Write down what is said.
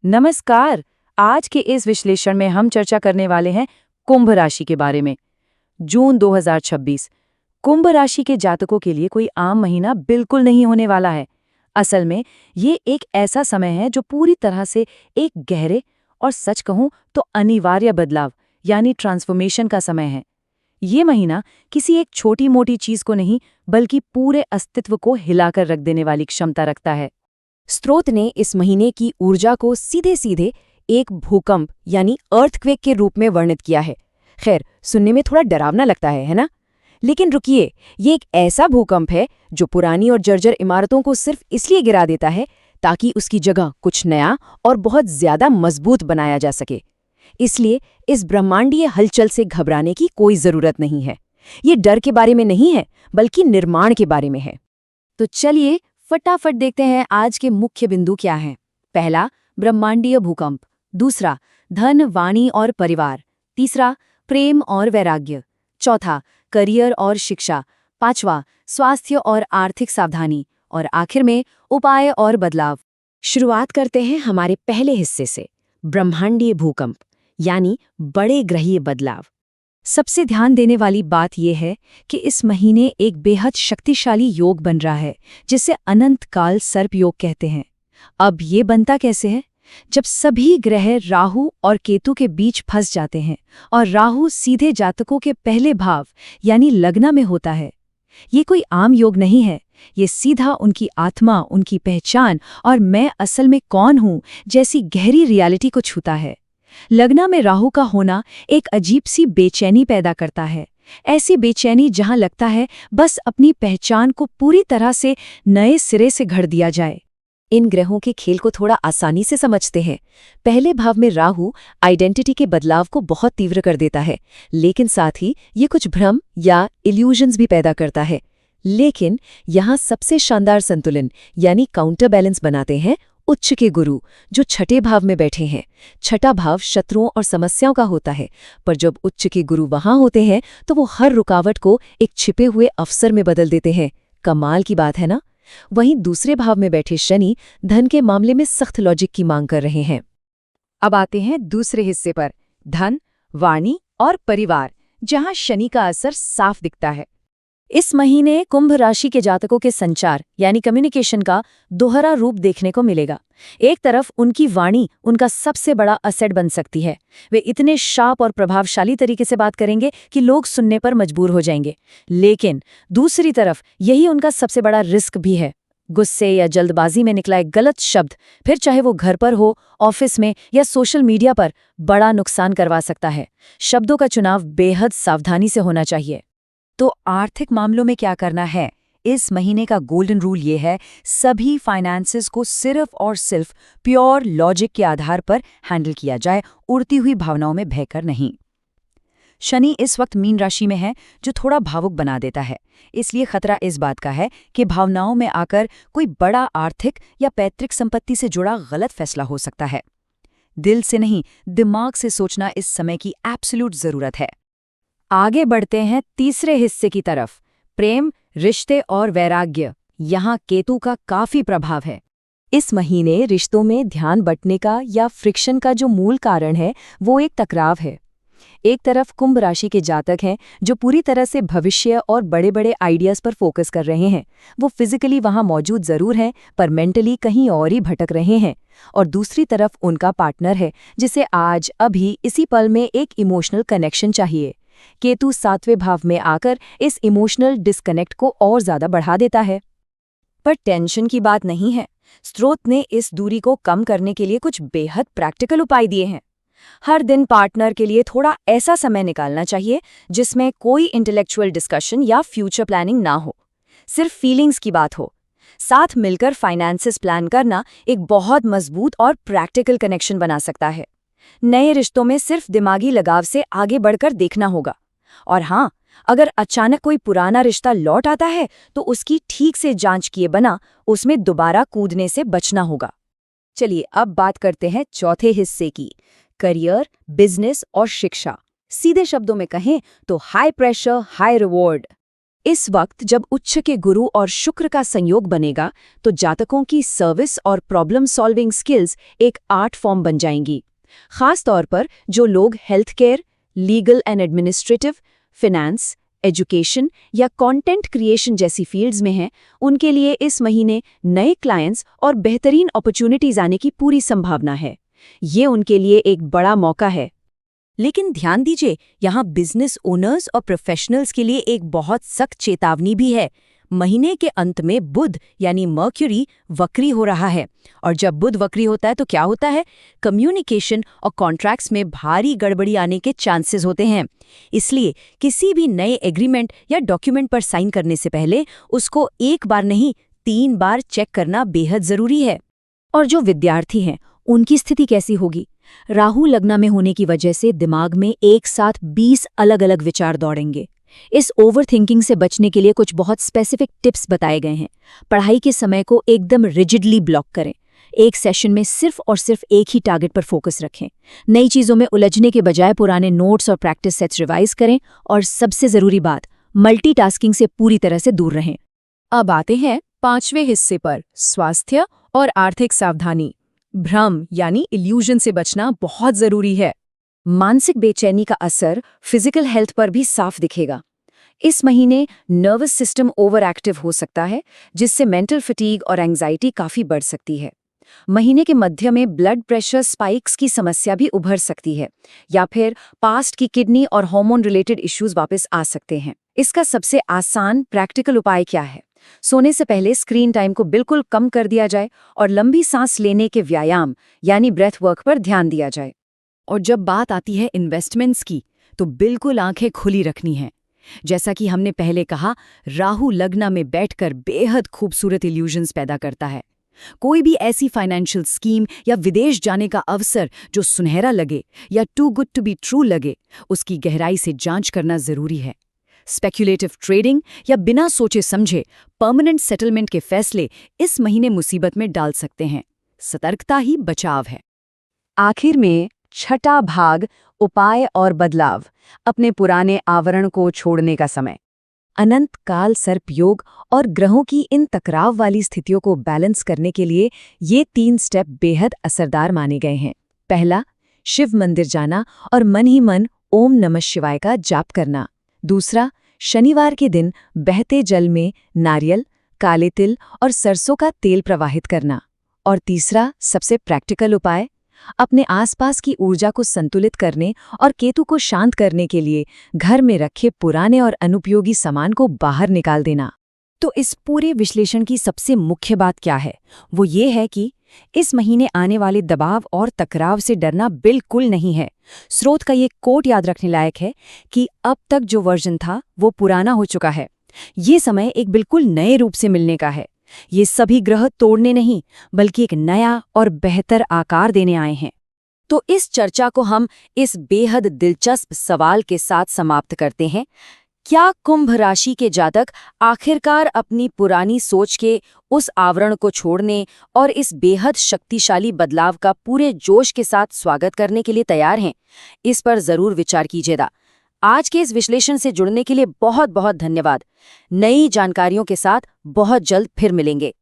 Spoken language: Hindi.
नमस्कार। आज के इस विश्लेषण में हम चर्चा करने वाले हैं कुंभ राशि के बारे में। जून 2026 कुंभ राशि के जातकों के लिए कोई आम महीना बिल्कुल नहीं होने वाला है। असल में ये एक ऐसा समय है जो पूरी तरह से एक गहरे और सच कहूं तो अनिवार्य बदलाव यानी ट्रांसफॉर्मेशन का समय है। ये महीना किसी एक छोटी मोटी चीज को नहीं बल्कि पूरे अस्तित्व को हिलाकर रख देने वाली क्षमता रखता है। स्रोत ने इस महीने की ऊर्जा को सीधे सीधे एक भूकंप यानी अर्थक्वेक के रूप में वर्णित किया है। खैर, सुनने में थोड़ा डरावना लगता है ना? लेकिन रुकिए, ये एक ऐसा भूकंप है जो पुरानी और जर्जर इमारतों को सिर्फ इसलिए गिरा देता है ताकि उसकी जगह कुछ नया और बहुत ज्यादा मजबूत बनाया जा सके। इसलिए इस ब्रह्मांडीय हलचल से घबराने की कोई जरूरत नहीं है। ये डर के बारे में नहीं है, बल्कि निर्माण के बारे में है। तो चलिए फटाफट देखते हैं आज के मुख्य बिंदु क्या हैं। पहला, ब्रह्मांडीय भूकंप। दूसरा, धन, वाणी और परिवार। तीसरा, प्रेम और वैराग्य। चौथा, करियर और शिक्षा। पांचवा, स्वास्थ्य और आर्थिक सावधानी। और आखिर में उपाय और बदलाव। शुरुआत करते हैं हमारे पहले हिस्से से, ब्रह्मांडीय भूकंप यानी बड़े ग्रहीय बदलाव। सबसे ध्यान देने वाली बात यह है कि इस महीने एक बेहद शक्तिशाली योग बन रहा है जिसे अनंत काल सर्प योग कहते हैं। अब ये बनता कैसे है? जब सभी ग्रह राहु और केतु के बीच फंस जाते हैं और राहु सीधे जातकों के पहले भाव यानी लग्न में होता है। ये कोई आम योग नहीं है, ये सीधा उनकी आत्मा, उनकी पहचान और मैं असल में कौन हूं जैसी गहरी रियलिटी को छूता है। लग्न में राहु का होना एक अजीब सी बेचैनी पैदा करता है। ऐसी बेचैनी जहां लगता है बस अपनी पहचान को पूरी तरह से नए सिरे से घड़ दिया जाए। इन ग्रहों के खेल को थोड़ा आसानी से समझते हैं। पहले भाव में राहु आइडेंटिटी के बदलाव को बहुत तीव्र कर देता है, लेकिन साथ ही ये कुछ भ्रम या इल्यूजन्स भी पैदा करता है। लेकिन यहाँ सबसे शानदार संतुलन यानी काउंटर बैलेंस बनाते हैं उच्च के गुरु, जो छठे भाव में बैठे हैं। छठा भाव शत्रुओं और समस्याओं का होता है, पर जब उच्च के गुरु वहां होते हैं तो वो हर रुकावट को एक छिपे हुए अवसर में बदल देते हैं। कमाल की बात है ना? वहीं दूसरे भाव में बैठे शनि धन के मामले में सख्त लॉजिक की मांग कर रहे हैं। अब आते हैं दूसरे हिस्से पर, धन, वाणी और परिवार, जहां शनि का असर साफ दिखता है। इस महीने कुंभ राशि के जातकों के संचार यानी कम्युनिकेशन का दोहरा रूप देखने को मिलेगा। एक तरफ उनकी वाणी उनका सबसे बड़ा असेट बन सकती है। वे इतने शार्प और प्रभावशाली तरीके से बात करेंगे कि लोग सुनने पर मजबूर हो जाएंगे। लेकिन दूसरी तरफ यही उनका सबसे बड़ा रिस्क भी है। गुस्से या जल्दबाजी में निकला एक गलत शब्द, फिर चाहे वो घर पर हो, ऑफिस में या सोशल मीडिया पर, बड़ा नुकसान करवा सकता है। शब्दों का चुनाव बेहद सावधानी से होना चाहिए। तो आर्थिक मामलों में क्या करना है? इस महीने का गोल्डन रूल ये है, सभी फाइनेंसेस को सिर्फ और सिर्फ प्योर लॉजिक के आधार पर हैंडल किया जाए, उड़ती हुई भावनाओं में बहकर नहीं। शनि इस वक्त मीन राशि में है, जो थोड़ा भावुक बना देता है। इसलिए खतरा इस बात का है कि भावनाओं में आकर कोई बड़ा आर्थिक या पैतृक संपत्ति से जुड़ा गलत फैसला हो सकता है। दिल से नहीं, दिमाग से सोचना इस समय की एब्सोल्यूट जरूरत है। आगे बढ़ते हैं तीसरे हिस्से की तरफ, प्रेम, रिश्ते और वैराग्य। यहाँ केतु का काफी प्रभाव है। इस महीने रिश्तों में ध्यान बंटने का या फ्रिक्शन का जो मूल कारण है वो एक टकराव है। एक तरफ कुंभ राशि के जातक हैं जो पूरी तरह से भविष्य और बड़े बड़े आइडियाज पर फोकस कर रहे हैं। वो फिजिकली वहां मौजूद जरूर हैं, पर मेंटली कहीं और ही भटक रहे हैं। और दूसरी तरफ उनका पार्टनर है जिसे आज अभी इसी पल में एक इमोशनल कनेक्शन चाहिए। केतु सातवें भाव में आकर इस इमोशनल डिस्कनेक्ट को और ज्यादा बढ़ा देता है। पर टेंशन की बात नहीं है। स्रोत ने इस दूरी को कम करने के लिए कुछ बेहद प्रैक्टिकल उपाय दिए हैं। हर दिन पार्टनर के लिए थोड़ा ऐसा समय निकालना चाहिए जिसमें कोई इंटेलेक्चुअल डिस्कशन या फ्यूचर प्लानिंग ना हो, सिर्फ फीलिंग्स की बात हो। साथ मिलकर फाइनेंसेस प्लान करना एक बहुत मजबूत और प्रैक्टिकल कनेक्शन बना सकता है। नए रिश्तों में सिर्फ दिमागी लगाव से आगे बढ़कर देखना होगा। और हाँ, अगर अचानक कोई पुराना रिश्ता लौट आता है तो उसकी ठीक से जांच किए बिना उसमें दोबारा कूदने से बचना होगा। चलिए अब बात करते हैं चौथे हिस्से की, करियर, बिजनेस और शिक्षा। सीधे शब्दों में कहें तो हाई प्रेशर हाई रिवॉर्ड। इस वक्त जब उच्च के गुरु और शुक्र का संयोग बनेगा तो जातकों की सर्विस और प्रॉब्लम सॉल्विंग स्किल्स एक आर्ट फॉर्म बन जाएंगी। खास तौर पर जो लोग health care, legal and administrative, finance, education या कंटेंट क्रिएशन जैसी फील्ड्स में हैं, उनके लिए इस महीने नए क्लाइंट्स और बेहतरीन अपॉर्चुनिटीज आने की पूरी संभावना है। ये उनके लिए एक बड़ा मौका है। लेकिन ध्यान दीजिए, यहाँ बिजनेस ओनर्स और प्रोफेशनल्स के लिए एक बहुत सख्त चेतावनी भी है। महीने के अंत में बुध यानी मर्क्यूरी वक्री हो रहा है, और जब बुध वक्री होता है तो क्या होता है? कम्युनिकेशन और कॉन्ट्रैक्ट्स में भारी गड़बड़ी आने के चांसेस होते हैं। इसलिए किसी भी नए एग्रीमेंट या डॉक्यूमेंट पर साइन करने से पहले उसको एक बार नहीं 3 बार चेक करना बेहद जरूरी है। और जो विद्यार्थी हैं, उनकी स्थिति कैसी होगी? राहु लग्न में होने की वजह से दिमाग में एक साथ 20 अलग-अलग विचार दौड़ेंगे। इस ओवरथिंकिंग से बचने के लिए कुछ बहुत स्पेसिफिक टिप्स बताए गए हैं। पढ़ाई के समय को एकदम रिजिडली ब्लॉक करें। एक सेशन में सिर्फ और सिर्फ एक ही टारगेट पर फोकस रखें। नई चीज़ों में उलझने के बजाय पुराने नोट्स और प्रैक्टिस सेट्स रिवाइज करें। और सबसे ज़रूरी बात, मल्टीटास्किंग से पूरी तरह से दूर रहें। अब आते हैं 5वें हिस्से पर, स्वास्थ्य और आर्थिक सावधानी। भ्रम यानी इल्यूजन से बचना बहुत जरूरी है। मानसिक बेचैनी का असर फिजिकल हेल्थ पर भी साफ दिखेगा। इस महीने नर्वस सिस्टम ओवर एक्टिव हो सकता है, जिससे मेंटल फटीग और एंजाइटी काफी बढ़ सकती है। महीने के मध्य में ब्लड प्रेशर स्पाइक्स की समस्या भी उभर सकती है, या फिर पास्ट की किडनी और हार्मोन रिलेटेड इश्यूज वापस आ सकते हैं। इसका सबसे आसान प्रैक्टिकल उपाय क्या है? सोने से पहले स्क्रीन टाइम को बिल्कुल कम कर दिया जाए और लंबी सांस लेने के व्यायाम यानी ब्रेथ वर्क पर ध्यान दिया जाए। और जब बात आती है इन्वेस्टमेंट्स की, तो बिल्कुल आंखें खुली रखनी हैं। जैसा कि हमने पहले कहा, राहु लग्न में बैठकर बेहद खूबसूरत इल्यूजन्स पैदा करता है। कोई भी ऐसी फाइनेंशियल स्कीम या विदेश जाने का अवसर जो सुनहरा लगे या too good to be true लगे, उसकी गहराई से जांच करना जरूरी है। स्पेक्युलेटिव ट्रेडिंग या बिना सोचे समझे परमानेंट सेटलमेंट के फैसले इस महीने मुसीबत में डाल सकते हैं। सतर्कता ही बचाव है। आखिर में छठा भाग, उपाय और बदलाव, अपने पुराने आवरण को छोड़ने का समय। अनंत काल सर्प योग और ग्रहों की इन टकराव वाली स्थितियों को बैलेंस करने के लिए ये 3 स्टेप बेहद असरदार माने गए हैं। पहला, शिव मंदिर जाना और मन ही मन ओम नमः शिवाय का जाप करना। दूसरा, शनिवार के दिन बहते जल में नारियल, काले तिल और सरसों का तेल प्रवाहित करना। और तीसरा, सबसे प्रैक्टिकल उपाय, अपने आसपास की ऊर्जा को संतुलित करने और केतु को शांत करने के लिए घर में रखे पुराने और अनुपयोगी सामान को बाहर निकाल देना। तो इस पूरे विश्लेषण की सबसे मुख्य बात क्या है? वो ये है कि इस महीने आने वाले दबाव और टकराव से डरना बिल्कुल नहीं है। स्रोत का ये कोट याद रखने लायक है कि अब तक जो वर्जन था वो पुराना हो चुका है। ये समय एक बिल्कुल नए रूप से मिलने का है। ये सभी ग्रह तोड़ने नहीं, बल्कि एक नया और बेहतर आकार देने आए हैं। तो इस चर्चा को हम इस बेहद दिलचस्प सवाल के साथ समाप्त करते हैं। क्या कुंभ राशि के जातक आखिरकार अपनी पुरानी सोच के उस आवरण को छोड़ने और इस बेहद शक्तिशाली बदलाव का पूरे जोश के साथ स्वागत करने के लिए तैयार हैं? इस पर जरूर विचार कीजिएगा। आज के इस विश्लेषण से जुड़ने के लिए बहुत बहुत धन्यवाद। नई जानकारियों के साथ बहुत जल्द फिर मिलेंगे।